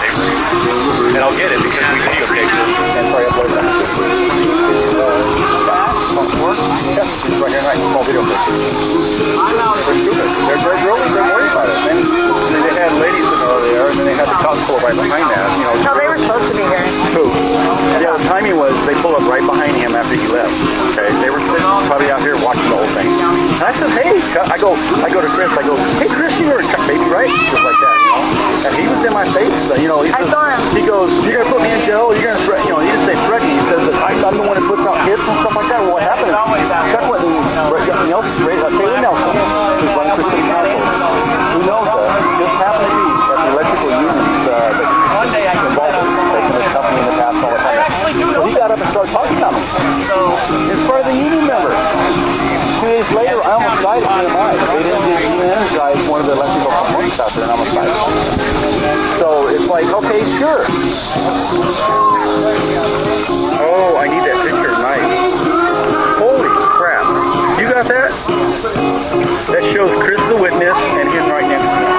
videotape. And I'll get it because we videotaped it. And sorry, I played that. Yeah, it's right here, nice small video clip. They're stupid. They're worried about it. And they had ladies over there, and then they had the cops pull right behind that. You know, No, they were supposed to be here. Who? Yeah, the timing was they pulled up right behind him after he left. Okay, they were sitting probably out here watching the whole thing. And I said, hey, I go to Chris. I go, hey, Chris, you were a Chuck baby, right? Just like that, you know. And he was in my face. You know, I saw him. He goes, you're gonna put me in jail. You're gonna threaten. You know, he didn't say threaten. He says that I'm the one that puts out hits and stuff like that. Well, what happened? Chuck went and Taylor Nelson, who's running for city council. Who knows that? Just happened to be at the electrical unions that he's involved in taking this company in the past all the time. So he got up and started talking about me. It's part of the union member. 2 days later, I almost died at EMI. They didn't energize one of the electrical components out there, and I almost died. So it's like, okay, sure. Oh, I need that picture. Nice. Holy crap. You got that? That shows Chris the witness and him right next to me.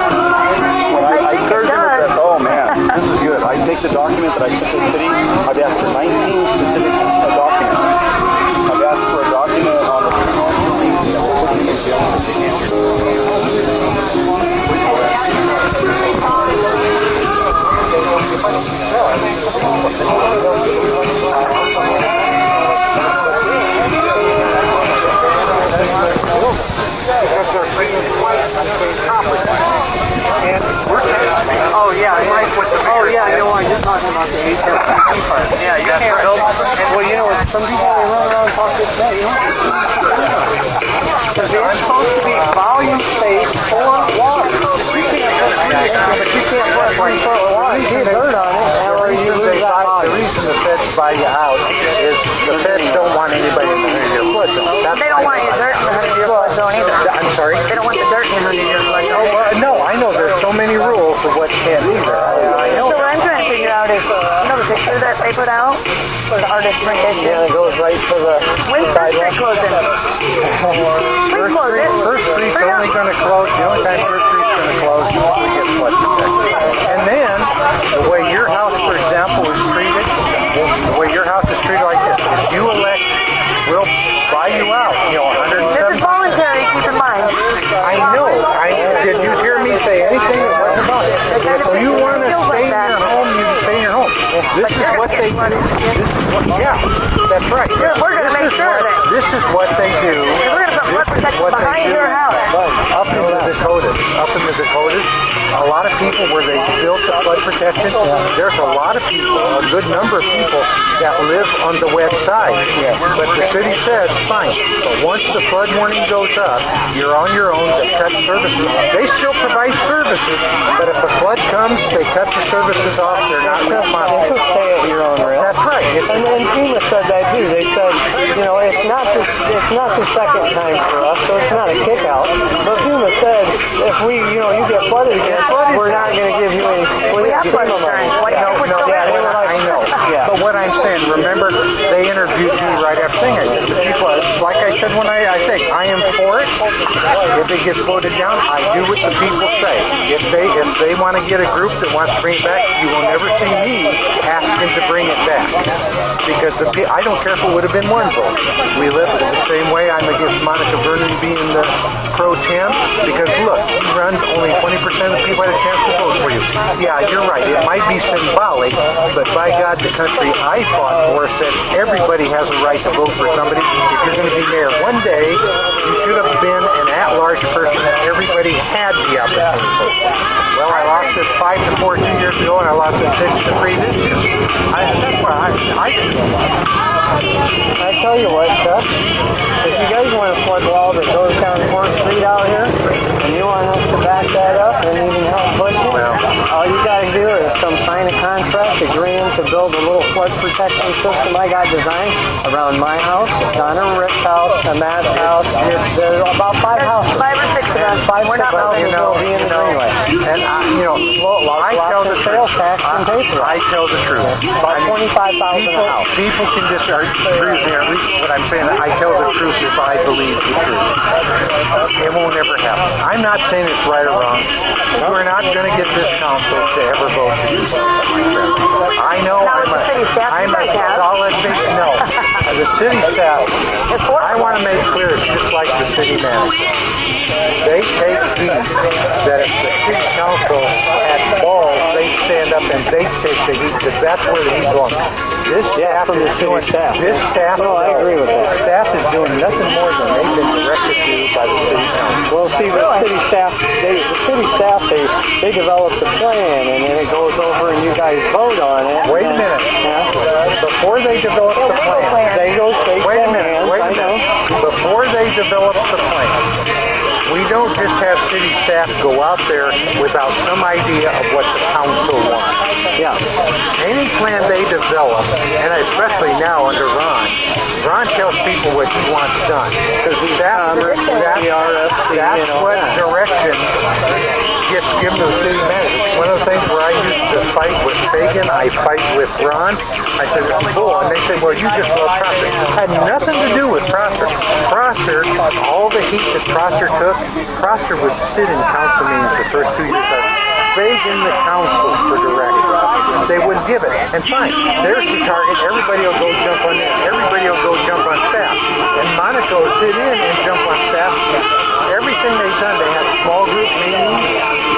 When I searched him, it said, oh man, this is good. I take the document that I sent to the city. I've asked for 19 specific documents. I've asked for a document on the that we're putting in jail for signature. Oh yeah, I know why you're talking about the HFCC part. Yeah, you can't build. Well, you know, some people they run around and talk this way, you know. Because it's supposed to be volume space for water. You can't put free for water. You get dirt on it, or you lose that volume. The reason the feds buy you out is the feds don't want anybody in the 100-year flood zone. They don't want your dirt in the 100-year flood zone either. I'm sorry? They don't want the dirt in the 100-year flood zone. No, I know there's so many rules for what can't be there. I know. So what I'm trying to figure out is, you know the picture that they put out for the artist rendition? Yeah, it goes right to the When's First Street closing? Please close it. First Street's only going to close. The only time First Street's going to close is when we get flood protection. And then, the way your house, for example, is treated, the way your house is treated like this, if you elect, we'll buy you out. You know, This is voluntary, keep in mind. I know. Did you hear me say anything that wasn't about it? If you want to stay in your home, you can stay in your home. This is what they do. Yeah, that's right. We're going to make sure that This is what they do. we're going to put flood protection behind your house. Up in the Dakotas, a lot of people where they built the flood protection, there's a lot of people, a good number of people that live on the west side. But the city says, fine, but once the flood warning goes up, you're on your own to cut services. They still provide services, but if the flood comes, they cut the services off. They're not responsible. Just stay at your own risk. That's right. And then FEMA said that too. They said, you know, it's not the second time for us, so it's not a kick out. But FEMA said, if you get flooded again, we're not going to give you any. We have flood insurance. Why can't we still have it? I know. Yeah. But what I'm saying, remember, they interviewed me right after saying it. The people, like I said when I think, I am for it. If it gets voted down, I do what the people say. If they want to get a group that wants to bring it back, you will never see me asking to bring it back. Because I don't care if it would have been one vote. We live it the same way. I'm against Monica Vernon being the pro tem. Because look, he runs only 20% of the people had a chance to vote for you. Yeah, you're right. It might be symbolic, but by God, the country I fought for said everybody has a right to vote for somebody. If you're going to be mayor one day, you should have been an at-large person that everybody had the opportunity to vote for. Well, I lost it 5-4 2 years ago, and I lost it 6-3 this year. That's why I feel about it. I tell you what, Chuck, if you guys want a flood wall that goes down 4th Street out here, and you want us to back that up and even help push it, all you got to do is sign a contract agreeing to build a little flood protection system I got designed around my house, Donna Rick's house, and Matt's house. There's about 5 houses. 5 or 6 of them. We're not moving. Will be in the greenway. And I tell the sales tax and pay for it. I tell the truth. About $25,000 a house. People can disagree with me. At least what I'm saying, I tell the truth if I believe the truth. It won't ever happen. I'm not saying it's right or wrong. We're not going to get this council to ever vote to do so. city staff, I want to make clear, it's just like the city manager. They take heat that if the city council had balls, they stand up and they take the heat because that's where the heat belongs. This staff from the is city doing, staff. This staff, No, I agree with that. This staff is doing nothing more than they've been directed to by the city council. Well, see, the city staff, they develop the plan, and then it goes over, and you guys vote on it. Wait a minute. Before they develop the plan, They go shake wait a their minute, hands, wait a I know. minute. Before they develop the plan, we don't just have city staff go out there without some idea of what the council wants. Yeah. Any plan they develop, and especially now under Ron tells people what he wants done. Because that's what direction gets given to the city manager. One of the things where I used to fight with Fagan, I fight with Ron. I said, and they said, well, you just love Prosser. Had nothing to do with Prosser. Prosser, all the heat that Prosser took, Prosser would sit in council meetings the first 2 years of Fagan the council for direction. They wouldn't give it. And fine, there's the target. Everybody will go jump on in. Everybody will go jump on staff. And Monaco will sit in and jump on staff. Everything they've done, they have small group meetings.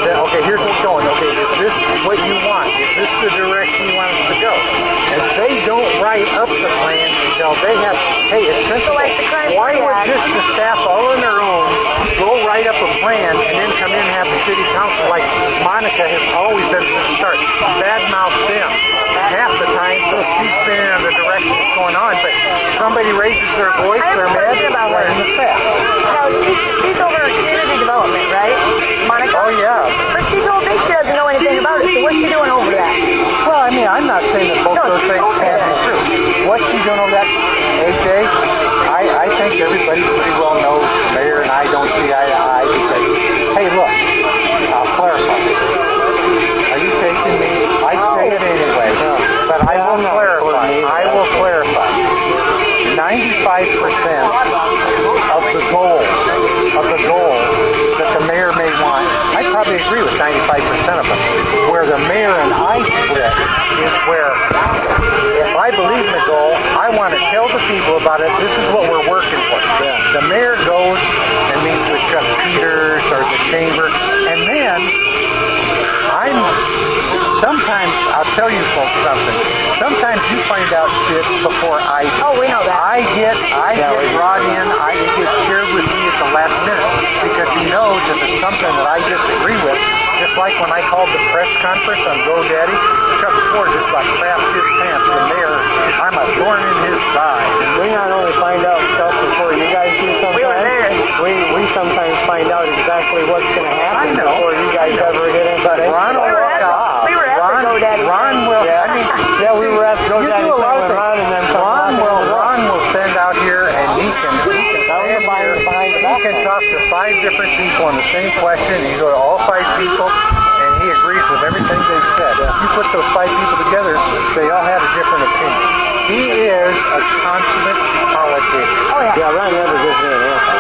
That, okay, here's what's going. Okay, is this what you want? Is this the direction you want us to go? And they don't write up the plan until they have, hey, it's simple. Why would just the staff all on their own go write up a plan and then come in and have the city council like Monica has always done from the start? Badmouth them. Half the time, she's been in the direction that's going on, but somebody raises their voice, they're mad, blame the staff. Now, she's over community development, right? Monica? Oh, yeah. But she told me she doesn't know anything about it, so what's she doing over that? Well, I mean, I'm not saying that both those things can't be true. What's she doing over that, AJ? I think everybody pretty well knows the mayor and I don't see eye to eye because, hey, look, I'll clarify. Are you taking me? I'd say it anyway, but I will clarify. I will clarify. 95% of the goals that the mayor may want, I probably agree with 95% of them. Where the mayor and I split is where if I believe in the goal, I want to tell the people about it. This is what we're working for. The mayor goes and meets with Chuck Peters or the chamber, and then sometimes, I'll tell you folks something. Sometimes you find out shit before I do. Oh, we know that. I get brought in, it gets shared with me at the last minute because he knows if it's something that I disagree with, just like when I called the press conference on GoDaddy, Chuck Ford just like crapped his pants. The mayor, I'm a thorn in his side. We not only find out stuff before you guys do sometimes, We were there. we sometimes find out exactly what's going to happen I know. before you guys ever get into But it. Ron will walk out. We were at the GoDaddy. Ron will. Yeah. I mean, Yeah, we were at you GoDaddy do a lot of with Ron, and then Ron will stand out here and he can stand here. He can talk to 5 different people on the same question. You go to all 5 people, and he agrees with everything they've said. If you put those 5 people together, they all have a different opinion. He is a consummate politician. Oh, yeah. Yeah, Ron never gives me an answer.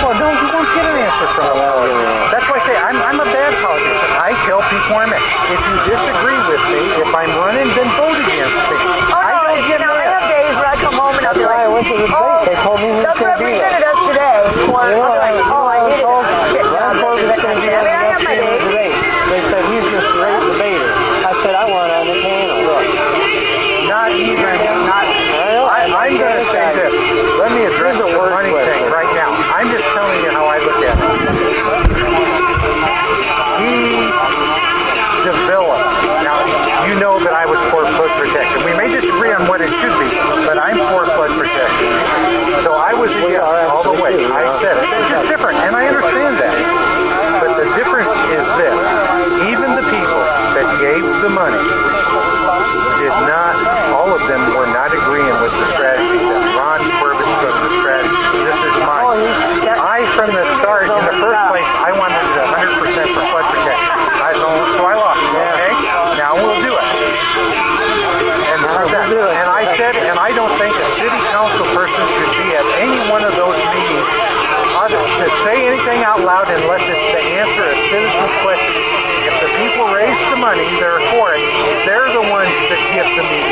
Well, no, you won't get an answer from a politician. That's why I say I'm a bad politician. I tell people where I'm at. If you disagree with me, if I'm running, then vote against me. Oh, I no, don't get I mad. have days where I come home and I'll be That's why I like, went to the debate. They told me he was Doug going to be represented there. us today. Or You know, I'll be like, oh, I did it. Shit, Ron Doug, told me that's he's going to be I on mean, the I have next my year's days. debate. They said he's just a great debater. I said I want on the panel. Not even, I'm going to say this. Let me address the money thing right now. I'm just telling you how I look at it. He developed. Now, you know that I was for flood protection. We may disagree on what it should be, but I'm for flood protection. So I was a yes all the way. I said it. It's just different, and I understand that. But the difference is this. Even the people that gave the money did not, all of them were not agreeing with the strategy that Ron Corbett took, the strategy. This is mine. From the start, in the first place, I wanted it 100% for flood protection. So I lost it, okay? Now we'll do it. And I said, and I don't think a city council person should be at any one of those meetings to say anything out loud unless it's to answer a citizen's question. If the people raise the money, they're for it, they're the ones that get the meeting.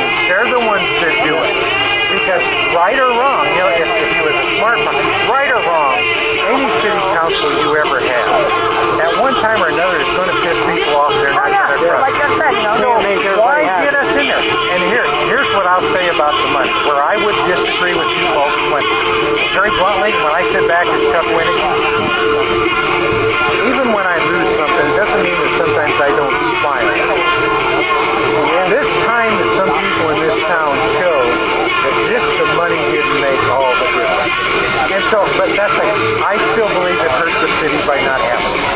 our trust. Like I said, Why get us in there? And here's what I'll say about the money. Where I would disagree with you folks when, very bluntly, when I sit back and Chuck winning, even when I lose something, it doesn't mean that sometimes I don't smile. This time that some people in this town show that just the money didn't make all the difference. And so, but I still believe it hurts the city by not having it.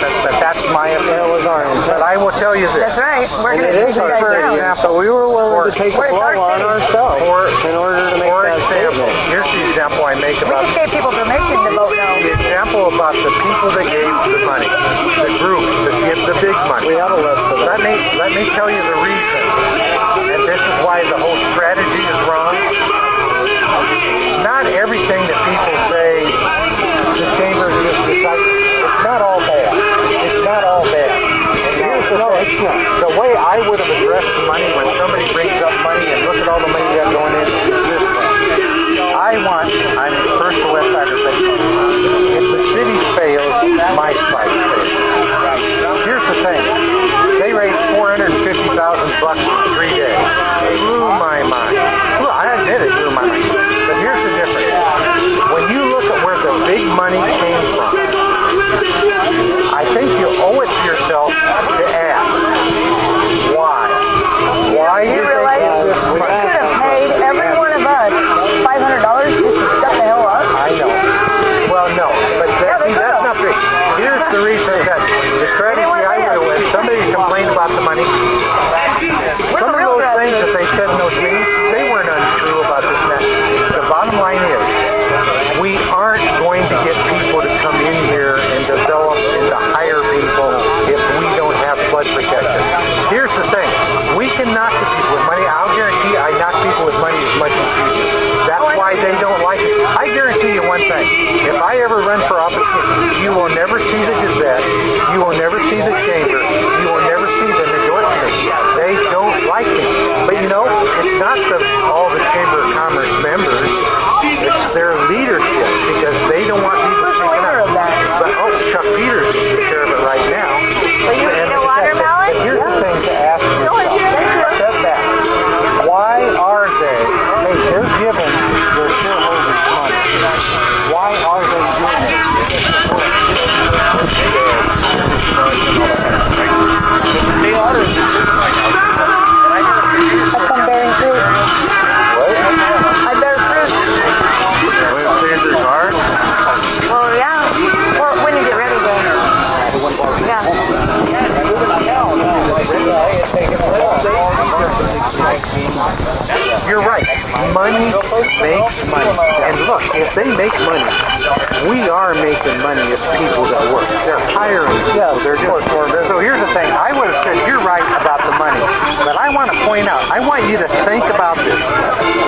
That's my opinion. That was our intent. But I will tell you this. That's right. We're And going it to is take you our guys city, down. so we were willing to take the Where's our blow on city? ourselves in order to make For that example, statement. here's the example I make We about just gave people permission to vote no. the example about the people that gave the money, the group that give the big money. We have a list of them. Let me tell you the reason, and this is why the whole strategy is wrong. Not everything that people say the chamber is just deciding. It's not all bad. It's not all bad. And here's the thing. It's not. The way I would have addressed the money when somebody brings up money and look at all the money you got going in is this way. I'm the first to West Sider thing. If the city fails, my side fails. Here's the thing. They raised $450,000 in 3 days. Blew my mind. Well, I admit it blew my mind. But here's the difference. When you look at where the big money came from, I think you owe it to yourself to ask, why? Why You did they realize give this we money? could have paid every one of us $500 just to shut the hell up. I know. Well, no, but that's not big. Here's the reason that the strategy I would have went. Somebody complained about the money. Some of those things that they said in those meetings, they weren't untrue about this man. The bottom line is, we aren't going to get people to come in here and develop and to hire people if we don't have flood protection. Here's the thing. We can knock the people with money. I'll guarantee I knock people with money as much as you do. That's why they don't like it. I guarantee you one thing. If I ever run for office, you will never see the Gazette. You will never see the Chamber. You will never see them endorse me. They don't like me. But you know, it's not all the Chamber of Commerce members. It's their leadership because they don't want people Who's the speaking leader up. of that? But Chuck Peters is taking care of it right now. So you eat a watermelon? But here's the thing to ask yourself. Step back. Why are they? Hey, they're giving their shareholders money. Why are they doing it? They ought to. I'm bearing fruit. What? I bear fruit. When it clears your car? Well, yeah. Well, when you get ready, then. Yeah. You're right. Money makes money. And look, if they make money, we are making money as people that work. They're hiring people. They're doing more business. So here's the thing. I would have said, you're right about the money. But I want to point out, I want you to think about this.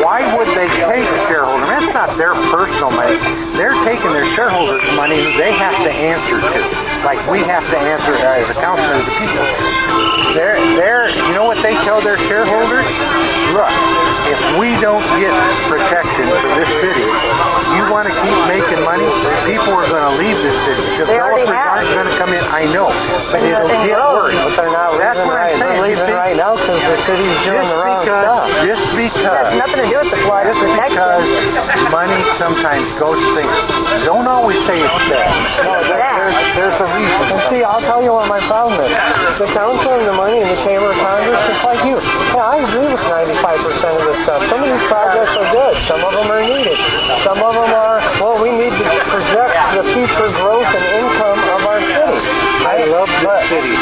Why would they take shareholder? That's not their personal money. They're taking their shareholders' money they have to answer to. Like we have to answer as a councilman to the people. You know what they tell their shareholders? Look, if we don't get protection for this city, you want to keep making money, people are going to leave this city. Developers aren't going to come in. I know, but it'll get worse. But they're not That's leaving what I'm right. saying. They're leaving right now because the city's doing the wrong stuff. Just It has because. nothing to do with the flood Because protection. money sometimes goes to things. Don't always say it's bad. No, There's a reason. And see, I'll tell you what my problem is. The council and the money in the Chamber of Congress, just like you. Yeah, I agree with 95% of this stuff. Some of these projects are good. Some of them are needed. Some of them are, well, we need to project the future growth and income of our city. I love the city.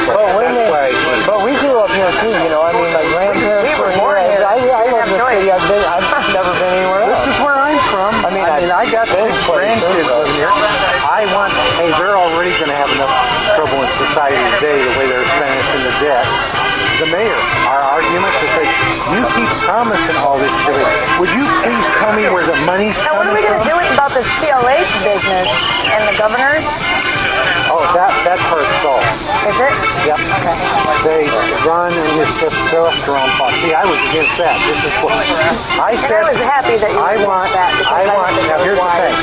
But we grew up here too, you know. I mean, my grandparents were here. I love this city. I've never been anywhere else. This is where I'm from. I got six grandkids living here. They're already going to have enough trouble in society today the way they're spending us in the debt. The mayor, our argument to say, you keep promising all this to me. Would you please tell me where the money's Now, what are we coming going to from? do about this PLH business and the governors? Oh, that's her fault. Is it? Yep. Okay. They run and it's just cholesterol fault. See, I was against that. This is what I And said. I was happy that you want that because now here's the thing.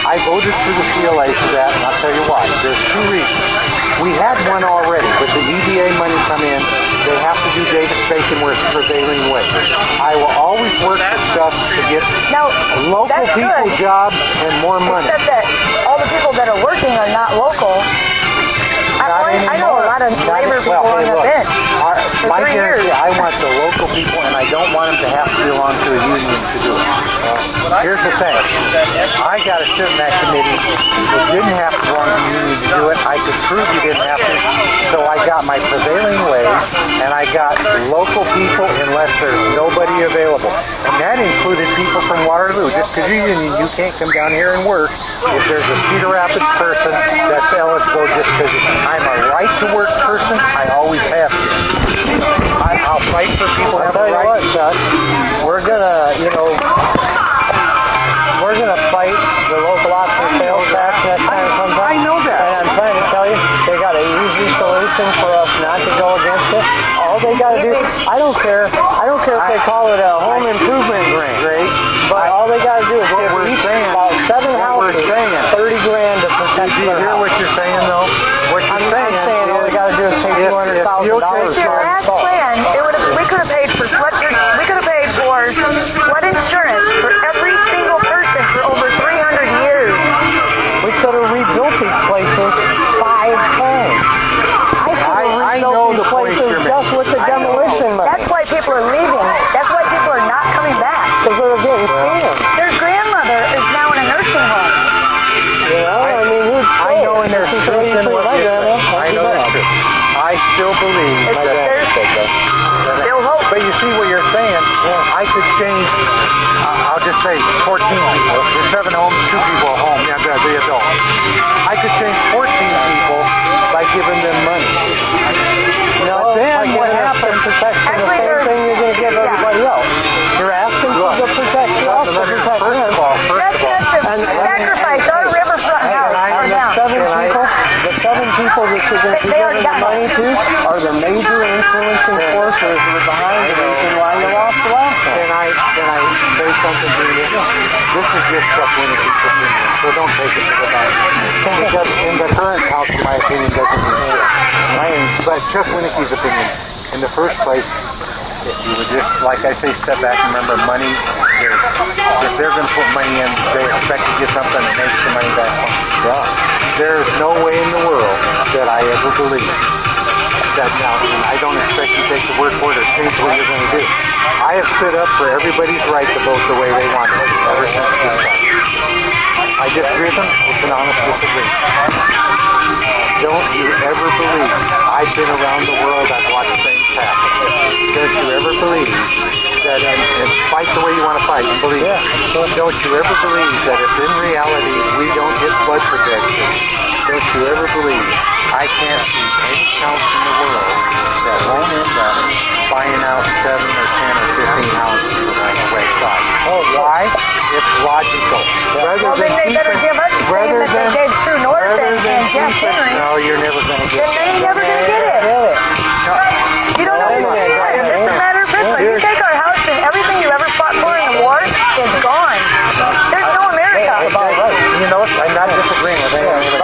I voted for the PLA for that, and I'll tell you why. There's two reasons. We had one already, but the EDA money come in. They have to do data station where it's prevailing wage. I will always work the stuff to get Now, local that's people good. jobs and more money. Except that all the people that are working are not local. I know a lot of labor people on the bench. My 3 years. guarantee, I want the local people, and I don't want them to have to belong to a union to do it. Here's the thing. I got to sit in that committee. It didn't have to belong to a union to do it. I could prove you didn't have to. So I got my prevailing wage, and I got local people unless there's nobody available. And that included people from Waterloo. Just because you're union, you can't come down here and work. If there's a Cedar Rapids person that's eligible just because I'm a right-to-work person, I always have to. I'll fight for people who have a right. What, Chuck? We're gonna, we're gonna fight the local option sales tax next time it comes up. I know that. And I'm trying to tell you, they got an easy solution for us not to go against it. All they gotta do, I don't care if they call it a home improvement grant. Great. But all they gotta do is What give we're each saying- about 7 what we're houses saying- $30,000 to protect Do you their hear house. what you're saying, though? What you're I'm saying saying all they gotta do is take $200,000. Your last plan, we could have paid for we could have paid for flood insurance for every single person for over 300 years. We could have rebuilt these places 5 times. I could have I know rebuilt the these point places you're making. just with the I know. demolition money. That's why people are leaving. That's why people are not coming back. Because they're getting scammed. Their grandmother is now in a nursing home. I mean, who's I know in their This is truth what you in say, what my you're grandma. saying. I know that's true. I still believe It's that. Still hope. But you see what you're saying? I could change, I'll just say 14 people. There's 7 homes, 2 people at home. Yeah, the adults. I could change 14 people by giving them money. No, But then by what giving us happens- the protection, the Actually, same they're- thing you're going to give everybody else. You're asking for the protection, us to protect First them. of all, That's just to sacrifice our riverfront house I- for And them. the 7 people that you're going to be They are giving the done. money to are the major influencing forces that are behind the reason why you lost the last one. Can I say something to you? This is just Chuck Winnicke's opinion, so don't take it to the bank. Because in the current house, my opinion doesn't mean shit. But Chuck Winnicke's opinion, in the first place, if you would just, like I say, step back and remember money, if they're going to put money in, they expect to get something that makes the money back home. Yeah. There's no way in the world that I ever believe that now, and I don't expect you to take the word for it or change what you're going to do. I have stood up for everybody's right to vote the way they want to ever since this time. I disagree with them. It's an honest disagreement. Don't you ever believe, I've been around the world, I've watched things happen. Don't you ever believe that, and fight the way you want to fight, and believe it. Don't you ever believe that if in reality we don't get flood protection, don't you ever believe I can't see any council in the world that won't end up buying out 7 or 10 or 15 houses for the west side. Oh, why? It's logical. Well, then they better give us the same that they gave True North and Jack Henry. No, you're never going to get Then they never going to get it. You don't know what you're doing. It's a matter of principle. You take our house and everything you ever fought for in the war is gone. There's no America. You know, I'm not disagreeing with anything.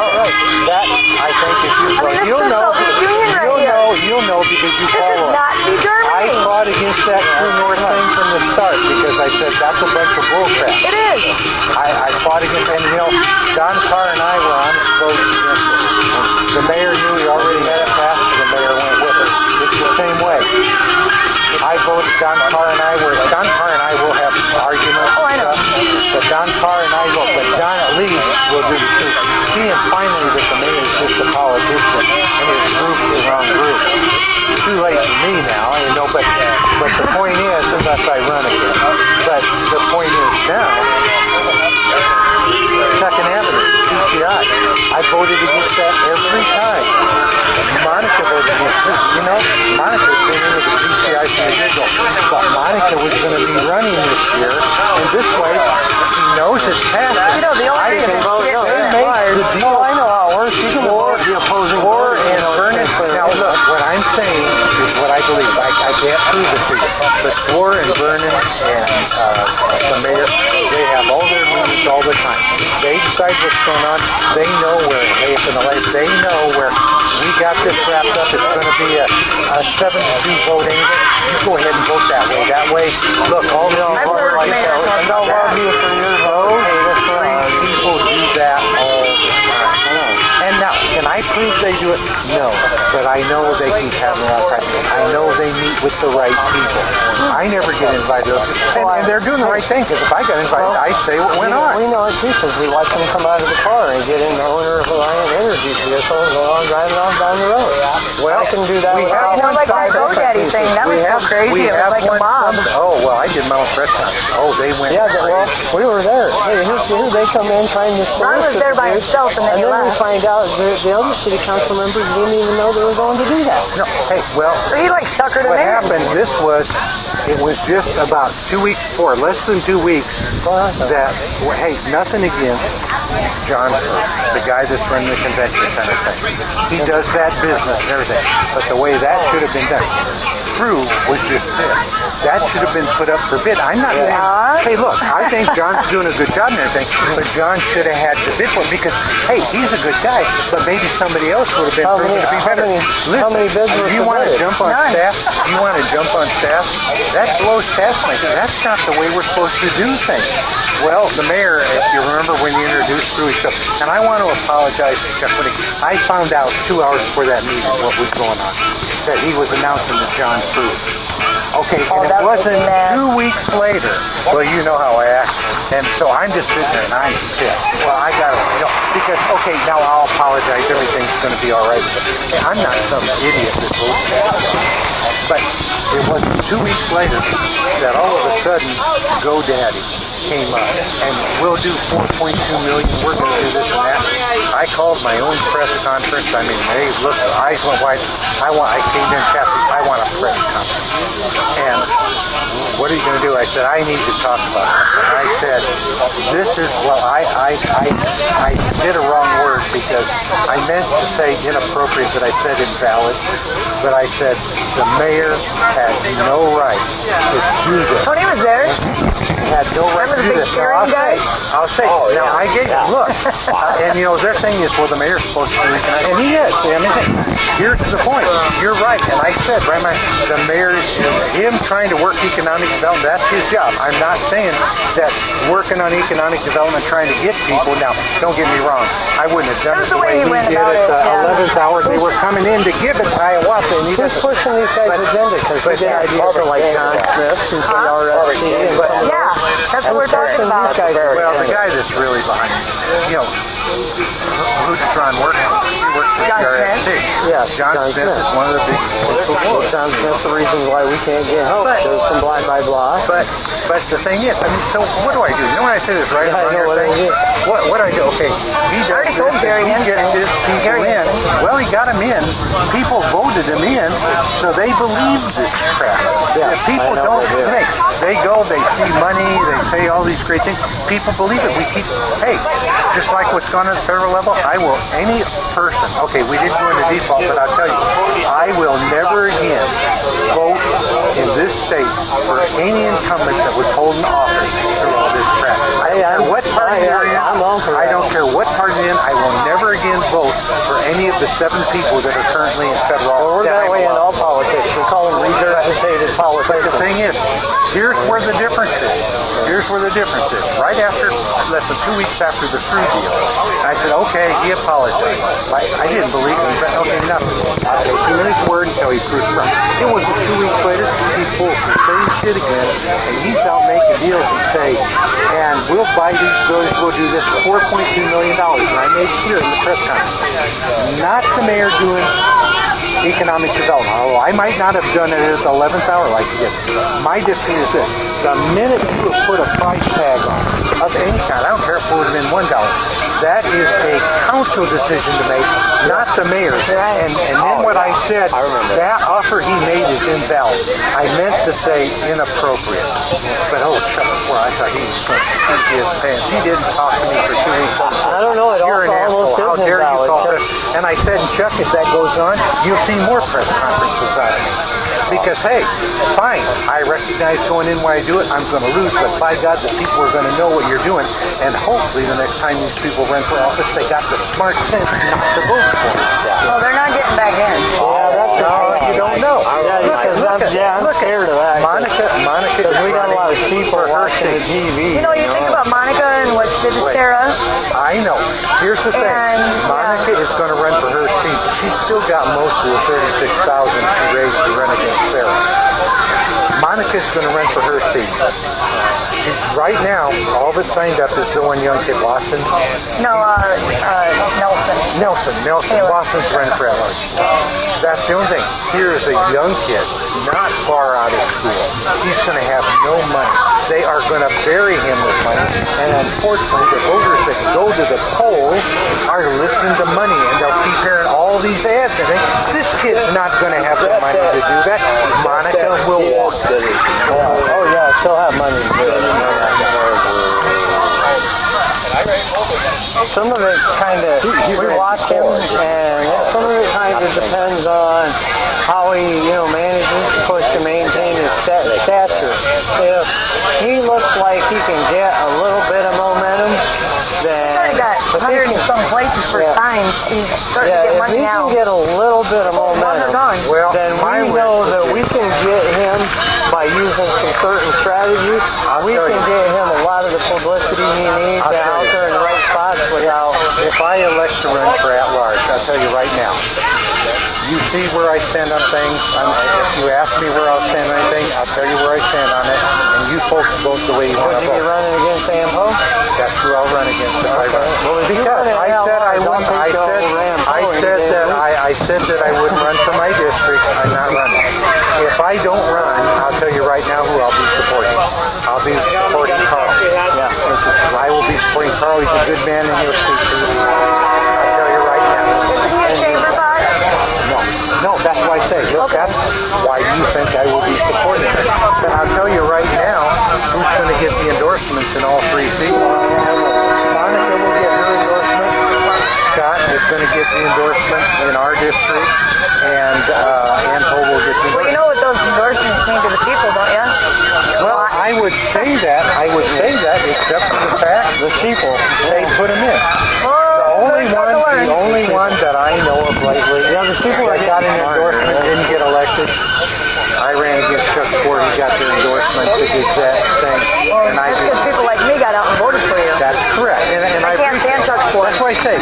That, I think, if you I mean, this you'll is know, Soviet Union right here. you'll know because you This is follow it. Nazi I Germany. fought against that True North thing from the start because I said that's a bunch of bullcrap. It is. I fought against, and Don Carr and I were on votes against it. And the mayor knew he already had it passed, and the mayor went with it. It's the same way. I voted, Don Carr and I will have arguments. Oh, I know. But Don Carr and I will, but Don at least will do the truth. Seeing finally that the mayor is just a politician and his group is the wrong group. It's too late for me now, but the point is, unless I run again. But the point is now, Second Avenue, PCI. I voted against that every time. Monica voted against it. Monica's been into the PCI from the get-go. But Monica was going to be running this year, and this way, she knows it's passing. The only reason they she didn't made get the deal. I know how it works. You can vote the opposing War and Vernon. Now look, what I'm saying is what I believe. I can't prove it to you. But War and Vernon and the mayor, they have all their meetings all the time. They they decide what's going on. They know where, they know where we got this wrapped up. It's going to be a 7-2 vote anyway. You go ahead and vote that way. That way, look, all the I've heard like mayors that. want They'll love you for your vote. People do that all the time. And now, can I prove they do it? No. But I know they keep having that time. I know they meet with the right people. I never get invited. And they're doing the right thing, because if I got invited, I'd say what went on. We know it too, because we watch them come out of the car and get in the owner of Alliant Energy vehicle and go on driving off down the road. Well, I can do that we without have You know, like that GoDaddy thing, that was so crazy. It was like a mob. Oh, well, I did my own press conference. Oh, they went. Yeah, well, we were there. Hey, here they come in trying to Ron was there by himself, and then he we left. find out the other city council members didn't even know they were going to do that. No, hey, well, So he like suckered him what in. happened, it was just about 2 weeks before, less than 2 weeks, that, hey, nothing against John, the guy that's running the convention center thing. He does that business and everything. But the way that should have been done, Drew was just this. That should have been put up for bid. I'm not saying, hey, look, I think John's doing a good job and everything, but John should have had the bid for it because, hey, he's a good guy, but maybe somebody else would have been proven to be better. How many bids were you want to submitted? jump on staff? You want to jump on staff? That blows past my thing. That's not the way we're supposed to do things. Well, the mayor, if you remember when you introduced Drew, he said, and I want to apologize to Chuck Whitty. I found out 2 hours before that meeting what was going on. That he was announcing that John Drew. Okay, and it that was wasn't mad. 2 weeks later. Well, you know how I act. And so I'm just sitting there and I'm pissed. Well, I got to, because, okay, now I'll apologize. Everything's going to be all right. Hey, I'm not some idiot that votes. But it wasn't 2 weeks later that all of a sudden GoDaddy came up and we'll do 4.2 million. We're going to do this and that. I called my own press conference. I mean, hey, look, eyes went wide. I came in Kathy. I want a press conference. And what are you going to do? I said, I need to talk about it. And I said, this is, well, I did a wrong word because I meant to say inappropriate, but I said invalid. But I said, the mayor has no right to do this. Tony was there. He had no right to do this. Now, I'll say, now I get it. Look, and their thing is, well, the mayor's supposed to do it, and he is. I mean, here's the point. You're right, and I said, right, the mayor, him trying to work economic development, that's his job. I'm not saying that working on economic development, trying to get people. Now, don't get me wrong. I wouldn't have done it the way he did at the 11th hour. They were coming in to give it to Hiawatha, and he Who's pushing these guys' agenda? Because we get ideas from like John Smith and KRSC and Yeah, that's what we're talking about. well, the guy that's really behind it, who does Ron work for? He works for John KRSC. Yes, John Smith is one of the big John Smith's the reason why we can't get help. There's some blah, blah, blah. But the thing is, I mean, so what do I do? You know when I say this, right? Yeah, I know what I do. What do I do? Okay, he does already told Gary he gets Henson. his people in. Well, he got him in. People voted him in, so they believe this crap. Yeah, If people I know don't they do. think, they go, they see money, they say all these great things. People believe it. We keep, hey, just like what's gone on the federal level, I will, any person, okay, we didn't go into default, but I'll tell you, I will never again vote in this state for any incumbent that was holding office through all this crap. I don't care what party you're in. I don't care what party you're in. I will never again vote for any of the 7 people that are currently in federal office. We're that way in all politics. We call them regurgitated But politics. the thing is, here's where the difference is. Here's where the difference is. Right after, less than 2 weeks after the True deal, I said, okay, he apologized. I didn't believe him, but okay, nothing. I take him at his word until he proves wrong. It wasn't 2 weeks later, he pulls the same shit again, and he's out making deals and say, and we'll buy these buildings, we'll do this for $4.2 million. And I made clear in the press conference, not the mayor doing economic development. Although I might not have done it at the 11th hour like he did. My decision is this. The minute you have put a price tag on it, of any kind, I don't care if it would have been $1, that is a council decision to make, not the mayor's. And then what I said, that offer he made is invalid. I meant to say inappropriate. But Chuck, before I thought he was going to shoot his pants. He didn't talk to me for 2 weeks. I don't know. It You're an asshole. almost How is dare you invalid. call it? And I said, Chuck, if that goes on, you'll see more press conferences out of me. Because, hey, fine, I recognize going in when I do it, I'm going to lose, but by God, the people are going to know what you're doing, and hopefully the next time these people run for office, they got the smart sense not to vote for them. Well, they're not getting back in. You don't know. I'm scared of that. Monica Because we got a lot of people watching the TV. You know, you think about Monica and what she did to Sarah. I know. Here's the thing. And, Monica is going to run for her seat. She's still got most of the 36,000 she raised to run against Sarah. Monica's going to run for her seat. Right now, all that's signed up is the one young kid, Boston. No, Nelson. Nelson. Boston's running for at-large. That's the only thing. Here's a young kid, not far out of school. He's going to have no money. They are going to bury him with money. And unfortunately, the voters that go to the polls are listening to money, and they'll keep hearing all these ads and think, this kid's not going to have the money to do that. Monica will walk. Oh, yeah, still have money to do it. Some of it kind of, we watch him, and some of it kind of depends on how he, manages to push to maintain his stature. If he looks like he can get a little bit of momentum, then... He's got 100 and some places for signs. He's starting to get money now. If he can get a little bit of momentum, then we know that we can get him by using some certain strategies. We can get him a lot of the publicity he needs and out there in the right spots without... If I elect to run for at-large, I'll tell you right now, you see where I stand on things. If you ask me where I'll stand on anything, I'll tell you where I stand on it. And you folks vote the way you want to Would you be vote. running against Sam Poe? That's who I'll run against if I run. Well, if you Because run I said I don't wouldn't. think they'll ram Poe I said that I wouldn't run for my district. I'm not running. If I don't run, I'll tell you right now who I'll be supporting. I'll be supporting Carl. I will be supporting Carl. He's a good man and he'll speak to you. I'll tell you right now. Isn't he a chamber bot? No, that's why I say. Look, that's why you think I will be supporting him. But I'll tell you right now who's going to get the endorsements in all three seats. Monica will get her endorsement. Scott is going to get the endorsement in our district. And Poe will get the endorsement. Well, you know what those endorsements mean to the people, don't you? Well, I would say that, except for the fact The people. they put him in. The only one that I know of lately that got an endorsement didn't get elected. I ran against Chuck Ford. He got their endorsement, the Gazette thing. Well, And I that's did. because people like me got out and voted for you. That's correct. And I can't stand Chuck Ford. That's why I say,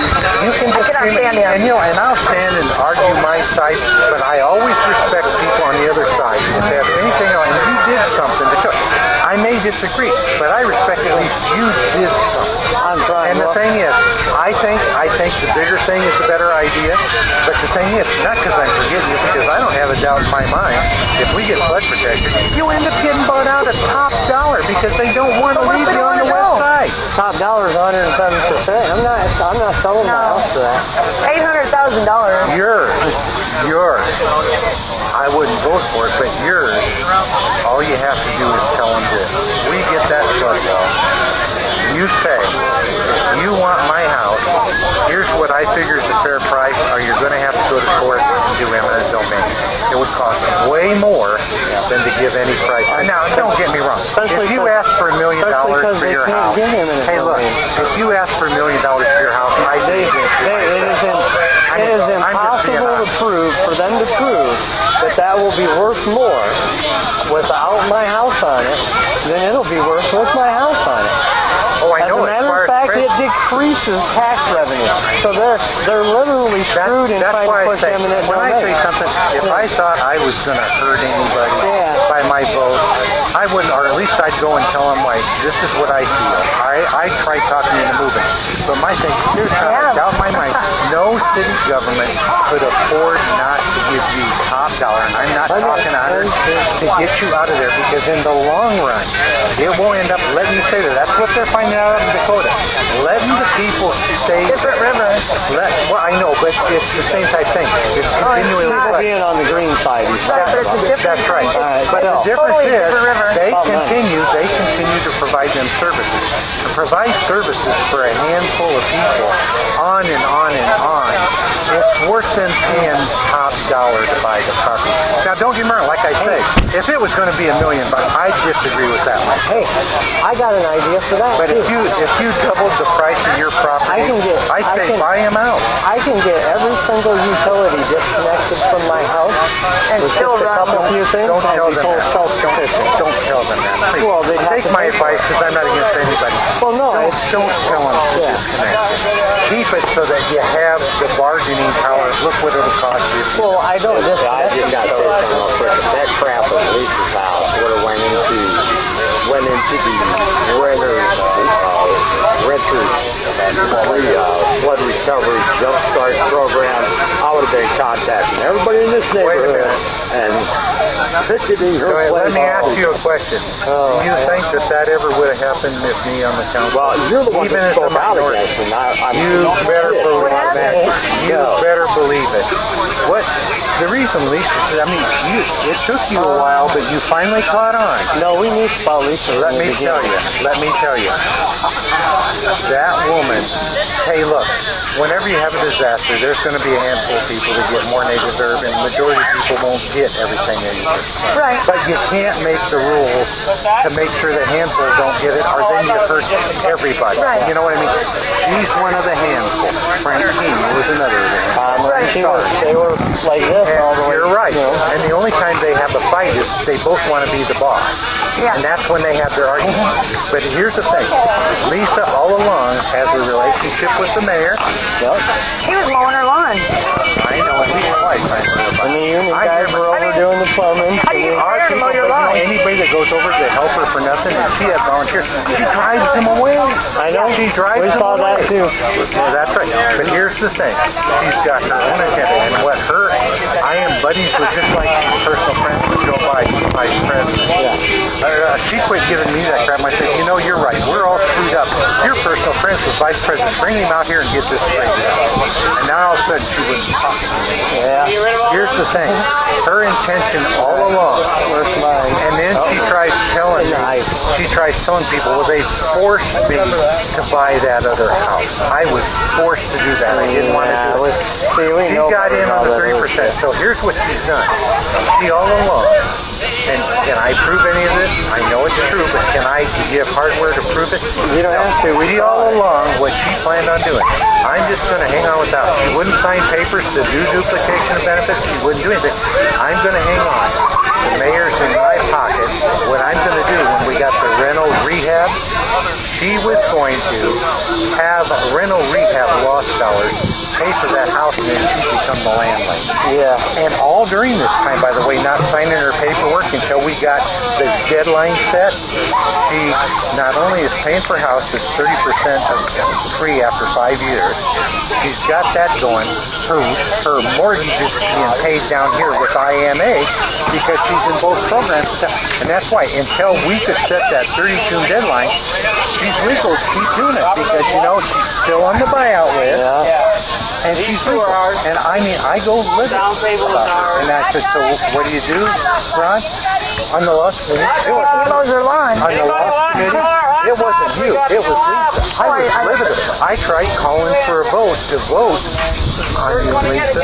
you can just cannot stand him. and I'll stand and argue my side, but I always respect people on the other side. If they have anything on, and you did something to Chuck. I may disagree, but I respect at least you did something. I'm trying. And the thing is, I think the bigger thing is the better idea. But the thing is, not because I'm forgetting you, because I don't have a doubt in my mind. If we get flood protection, you end up getting bought out at top dollar because they don't want to leave you on the west side. Top dollar is 107%. I'm not selling my house for that. $800,000. Yours. I wouldn't vote for it, but yours. All you have to do is tell them this: we get that flood wall. You say, if you want my house, here's what I figure is a fair price, or you're going to have to go to court and do eminent domain. It would cost way more than to give any price. Now, don't get me wrong. If you ask for $1 million for your house, hey, look, if you ask for $1 million for your house, I say It is impossible to prove, for them to prove, that will be worth more without my house on it than it'll be worth with my house on it. Oh, I know. As a matter of fact, it decreases tax revenue. So they're literally screwed in trying to push eminent domain. When I say something, if I thought I was going to hurt anybody by my vote, I wouldn't, or at least I'd go and tell them, like, this is what I feel. I tried talking into moving. But my thing, there's not a doubt in my mind, no city government could afford not to give you top dollar. And I'm not talking $100 to get you out of there, because in the long run, it will end up letting you stay there. That's what they're finding out in Dakota. Letting the people stay Different river. Well, I know, but it's the same type thing. It's continually Being on the green side, But it's a different. That's right. Alright, But the still. difference Totally is different river. they continue to provide them services. To provide services for a handful of people, on and on and on, it's worse than paying top dollar to buy the property. Now, don't get me wrong, like I say, if it was going to be $1 million, I'd disagree with that one. Hey, I got an idea for that But too. if you doubled the price of your property, I'd say buy them out. I can get every single utility disconnected from my house And with still just a run couple them. few things. Don't tell them full that. self-sufficient. Don't tell them that. Please. Well, they'd have Take to my pay for advice because I'm not against anybody. Well, no, Don't tell them to Yeah. disconnect. Keep it so that you have the bargaining power. Look what it'll cost you. well, I don't I disconnect just got to say something real quick. That crap of Lisa's house would have went into the renters flood recovery jumpstart program. I would have been contacting everybody in this neighborhood and picketing her Let place. me ask you a question. Oh, Do you think that ever would have happened if me on the council? Well, you're the one Even that as a spoke out minority. against me. You better believe happened? that. You better believe it. What the reason, Lisa? I mean, it took you a while, but you finally caught on. No, we knew about Lisa. Let me tell you. That woman. Hey, look. Whenever you have a disaster, there's going to be a handful of people that get more than they deserve, and the majority of people won't get everything they deserve. Right. But you can't make the rules to make sure the handful don't get it, or then you hurt everybody. Right. You know what I mean? She's one of the handful. Francine was another of the handful. They were like this all the way. You're right. You know. And the only time they have a fight is they both want to be the boss. Yeah. And that's when they have their argument. But here's the thing. Lisa all along has a relationship with the mayor. Yep. He was mowing her lawn. I know, at least twice I heard about And the it. union I guys remember- were over doing the plumbing. How do you Our hire to mow people your don't know lawn? anybody that goes over to help her for nothing, and she has volunteers. She drives them away. I know. She drives We them saw away. that too. Yeah, that's right. But here's the thing. She's got her own agenda, and what I am buddies with just like personal friends with Joe Biden, Vice President. She quit giving me that crap. I said, you know, you're right. We're all screwed up. You're personal friends with Vice President. Bring him out here and get this straightened out. And now all of a sudden she wouldn't talk to me. Yeah. Here's the thing. Her intention all along, and then she tries telling people, well, they forced me to buy that other house. I was forced to do that. I didn't want to do it. She got in on the 30%. So here's what she's done. She all along, and can I prove any of this? I know it's true, but can I give hardware to prove it? You don't have to. She all along, what she planned on doing, I'm just going to hang on without. She wouldn't sign papers to do duplication of benefits. She wouldn't do anything. I'm going to hang on. The mayor's in my pocket. What I'm going to do when we got the rental rehab, she was going to have rental rehab lost dollars pay for that house, and then she become the landlady. Yeah. And all during this time, by the way, not signing her paperwork until we got the deadline set, she not only is paying for house, it's 30% of free after 5 years. She's got that going. Her mortgage is being paid down here with IMA because she's in both programs. And that's why until we could set that 32 deadline, she's legal to keep doing it because, you know, she's still on the buyout list. Yeah. And she's legal. And I mean, I go live it. And I said, so what do you do, Ron? On the loss committee? He mows her lawn. On the loss committee? It wasn't you. It was Lisa. I was livid. I tried calling for a vote to vote on you, Lisa.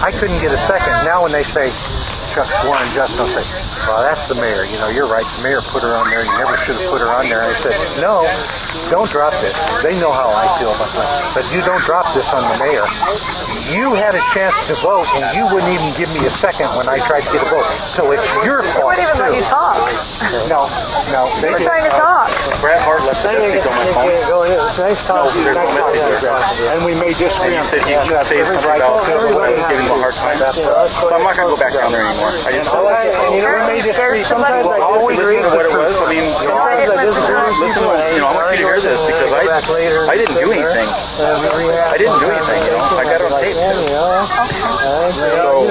I couldn't get a second. Now when they say, Warren Justin will say, well, that's the mayor. You know, you're right. The mayor put her on there. You never should have put her on there. And I said, no, don't drop this. They know how I feel about that. But you don't drop this on the mayor. You had a chance to vote, and you wouldn't even give me a second when I tried to get a vote. So it's your They fault, wouldn't even let too. you talk. No. They We're didn't. trying to talk. Brad Hart left the desk on my phone. It's nice talking. there's no message there. And we may disagree And on you said you say something about what I was giving him a hard time. So I'm not going to go back down there anymore. I just And you know, we may disagree. Sometimes I always agree with what it was. I mean, listen, you know, I want you to hear this because I didn't do anything. I didn't do anything, you know. I got it on tape. You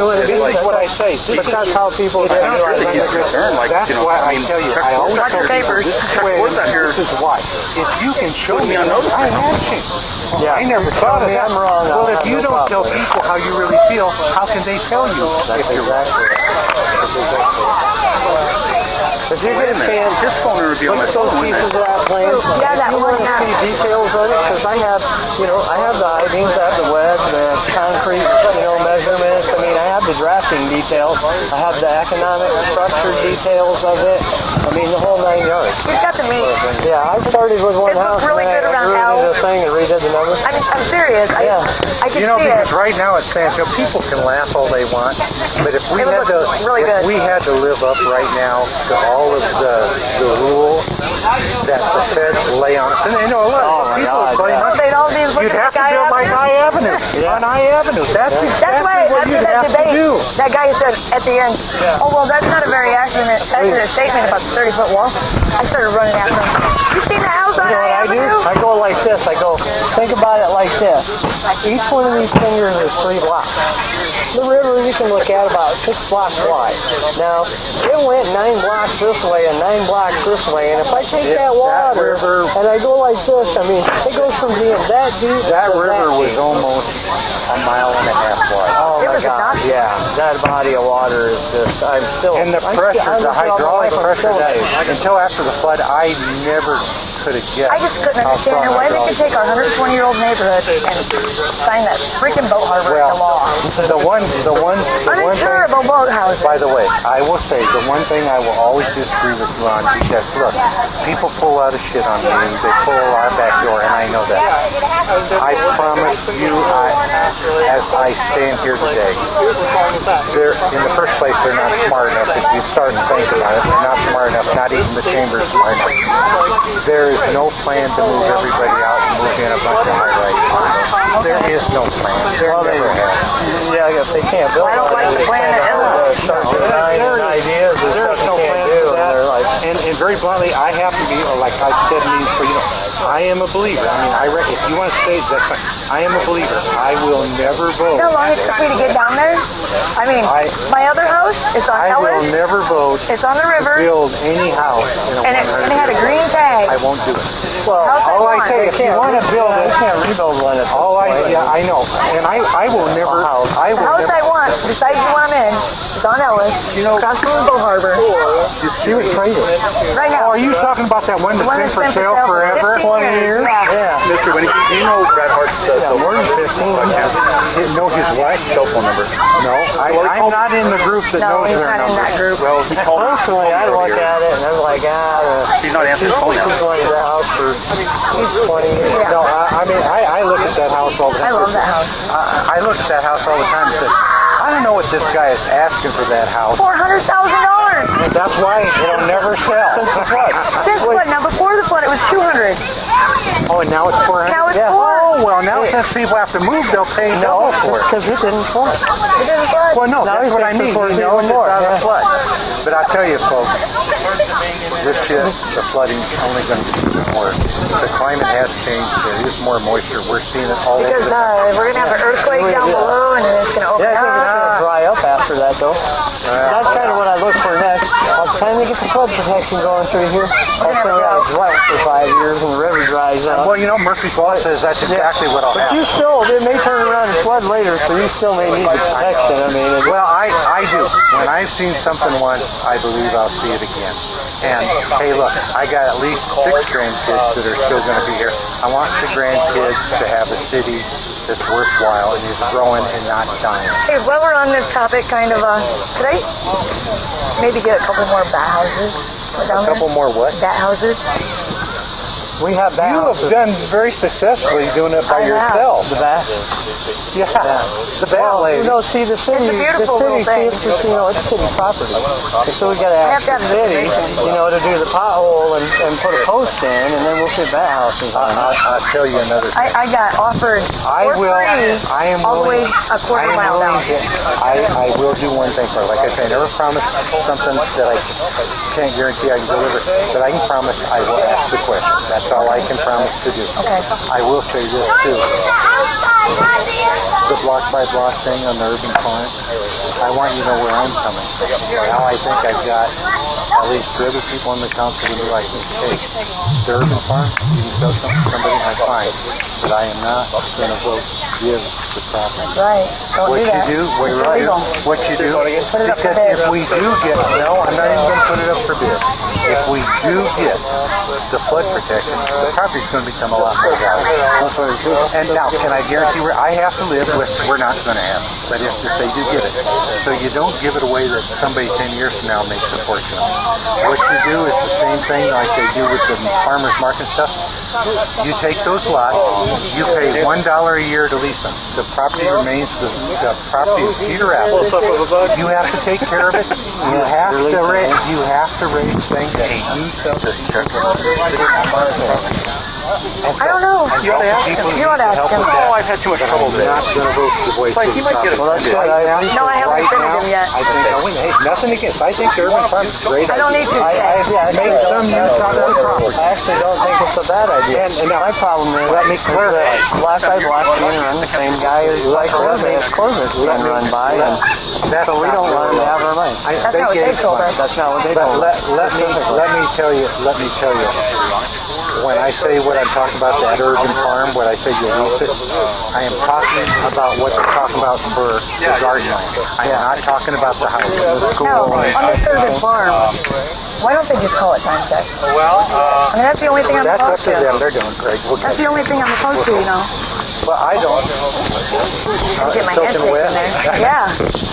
know what it is? Like what I say. But that's how people I'm not really concerned. Like, That's you know, why I I mean, tell you, I always Chuck tell Papers. people, Chuck was out here. this is why. If you can show Put me me on notice. I'm asking. Yeah. I never thought of Tell me that. I'm wrong, Well, I'll if have you no don't tell problem. people how you really feel, how can they tell you if you're right? But If you get a chance, His phone would be on look my at those phone, wouldn't pieces it? of that plane. Yeah, that If you one, want to yeah. see details of it, because I have, I have the I-beams, I have the web, the concrete, measurements. I mean, I have the drafting details. I have the economic structure details of it. I mean, the whole 9 yards. He's got the meat. Yeah, I started with one It house looks really and good then I around grew L. into the thing and redid the numbers. I'm serious. Yeah. I can see Because it. right now at Sandhill, people can laugh all they want, but if we It had looks to, really good. if we had to live up right now to all of the rules that the feds lay on us, and a lot Oh, of my people God, blame yeah. us. They'd all be looking You'd have to at build like Avenue. High Avenue. Yeah. On High Avenue. That's That's exactly why what after you'd that have to debate, do. that guy said at the end, oh, well, that's not a very accurate statement about the 30-foot wall. I started running after him. You seen the house on You know what I High do? Avenue? I go like this. I go, think about it like this. Each one of these fingers is 3 blocks. The river you can look at about 6 blocks wide. Now, it went 9 blocks this way and 9 blocks this way, and if I take If that water that river- and I go like this, I mean, it goes from being that deep That to river that was deep. almost a mile and a half wide. Oh It my was a God! document. Yeah, that body of water is just. I'm still. And the I'm pressure, still- the I'm still- hydraulic I'm pressure, still that, amazed. until after the flood, I never could have guessed. I just couldn't how understand strong why they could hydraulic take our 120-year-old neighborhood and sign that freaking boat harbor into law. the one thing, Uninsurable boat houses. by the way, I will say, the one thing I will always disagree with you on, because look, people pull a lot of shit on me, they pull a lot back door, and I know that. I promise you, as I stand here today, in the first place, they're not smart enough. If you start to think about it, they're not smart enough, not even the chamber is smart enough. There is no plan to move everybody out and move in a bunch of high rises. There is no plan. There never has. Yeah, I guess they can't build. I don't like the plan that Start denying ideas and There's stuff no you plan can't do. for that. And they're like, And very bluntly, I have to be, like I've said means for I am a believer. I mean, if you want to say that's fine. I am a believer. I will never vote. You know how long it took me to get down there? I mean, my other house, it's on I will Ellis. never vote It's on the to river. build any house in a And it had a 100 green tag. I won't do it. well, House all I want. say, if you want to build it, you can't rebuild one. At all I know, and I will never, I The will house I never. want, besides the one I'm in, is on Ellis. Across from the boat harbor. She was crazy. Right now. Oh, are you talking about that one that's One been that's for been for sale sale for forever? 15 years. Yeah. Yeah. Mr. Winnie, do you know Brad Hart's More than 15. Know his wife? cell phone number? No, I'm not in the group that No, knows he's their not in number. that group. Well, he called me. Personally, I look at it and I'm like, He's not answering his phone now. She's going to the house for 20 years. Yeah. No, I mean, I look at that house all the I time. love that house. I look at that house all the time and say, I don't know what this guy is asking for that house. $400,000. That's why it'll never sell. Since the flood. Since what? Now before the flood, it was 200. Oh, and now it's 400. Now it's Yeah. 4. Oh, well, now since people have to move, they'll pay double for it. because it didn't flood. It didn't flood. Well, no, Now that's he what I thinks mean. the flood's He knows even it's more. not a Yeah. flood. But I'll tell you, folks, this shit, the flooding's only going to get more. The climate has changed. There is more moisture. We're seeing it all over Because the we're going to have an earthquake down below, and then it's going to open Yeah, I think it's going to up. dry up after that, though. That's kind of what I look for next. I'll finally get the flood protection going through here. I'll have a send out a drought. drought for 5 years and the river dries up. Well, you know, Murphy's Law says that's exactly what I'll But have. you still, it may turn around and flood later, so you still may need the protection. I mean, Well, I do. When I've seen something once, I believe I'll see it again. And, hey, look, I got at least 6 grandkids that are still going to be here. I want the grandkids to have a city that's worthwhile and is growing and not dying. Hey, while we're on this topic, could I maybe get a couple more bat houses down A couple more what? Bat houses. we have that. You have done very successfully doing it by I have. yourself. the bath. Yeah. The bat lady. You know, see, the city, It's a beautiful the city, little thing. it's just, it's city property. And so we got to have ask to have the the city, permission. to do the pothole and put a post in, and then we'll put bat houses on. I'll tell you another thing. I got offered I for will. free I am all the way willing. a quarter I am mile down. willing to- I will do one thing for you. Like I say, I never promise something that I can't guarantee I can deliver, but I can promise I will ask the question. That's all I can promise to do. Okay. I will say this too. The block by block thing on the urban farm, I want you to know where I'm coming from. Now I think I've got at least 3 other people on the council who be like, hey, the urban farm, you can sell something to somebody, I'm fine. But I am not going to vote give the property. Right. Don't What do you that. do, It's illegal. what you do, Put it up for because bid. if we do get, no, I'm not even going to put it up for bid. if we do get the flood protection, the property's going to become a lot more valuable. And now, can I guarantee where I have to live with, we're not going to have it. But if they do get it. So you don't give it away that somebody 10 years from now makes a fortune. What you do is the same thing like they do with the farmers market stuff. You take those lots, you pay $1 a year to lease them. The property remains the property of Cedar Rapids. You have to take care of it. You have to raise things that you sell to I don't know. You ought to ask him. You ought to ask him. Oh, I've had too much trouble with it. Not going to vote the way Like, he might get a No, that's good. No, I haven't Right offended now, him yet. I think I win. Hey, nothing against. I think urban farm is a great. I don't need to. Make some new chocolate property. I actually don't think it's a bad idea. And now, my problem is, let me clarify. last I've watched him run, the same guy who's like Corvus being run by, and That's so we don't want him to have our money. That's not what they told us. That's not what they But told us. let me tell you. When I say what I'm talking about, that urban farm, what I say you lease it, I am talking about what they're talking about for the garden land. I am not talking about the house. No, on this urban farm, why don't they just call it time check? Well, I mean, that's the only thing I'm That's up opposed to them. to. They're doing great. That's the only thing I'm opposed to, you know. But I don't. Get my head Soaking shaken wet. there. Yeah.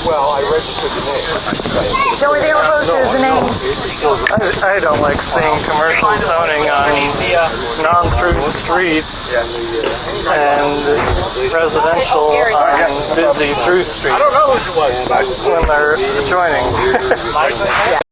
Well, I registered the name. The only thing I'm opposed to is the name. I don't like seeing commercial zoning on non-through streets and residential on busy through streets I don't know who it was. when they're adjoining. Yeah.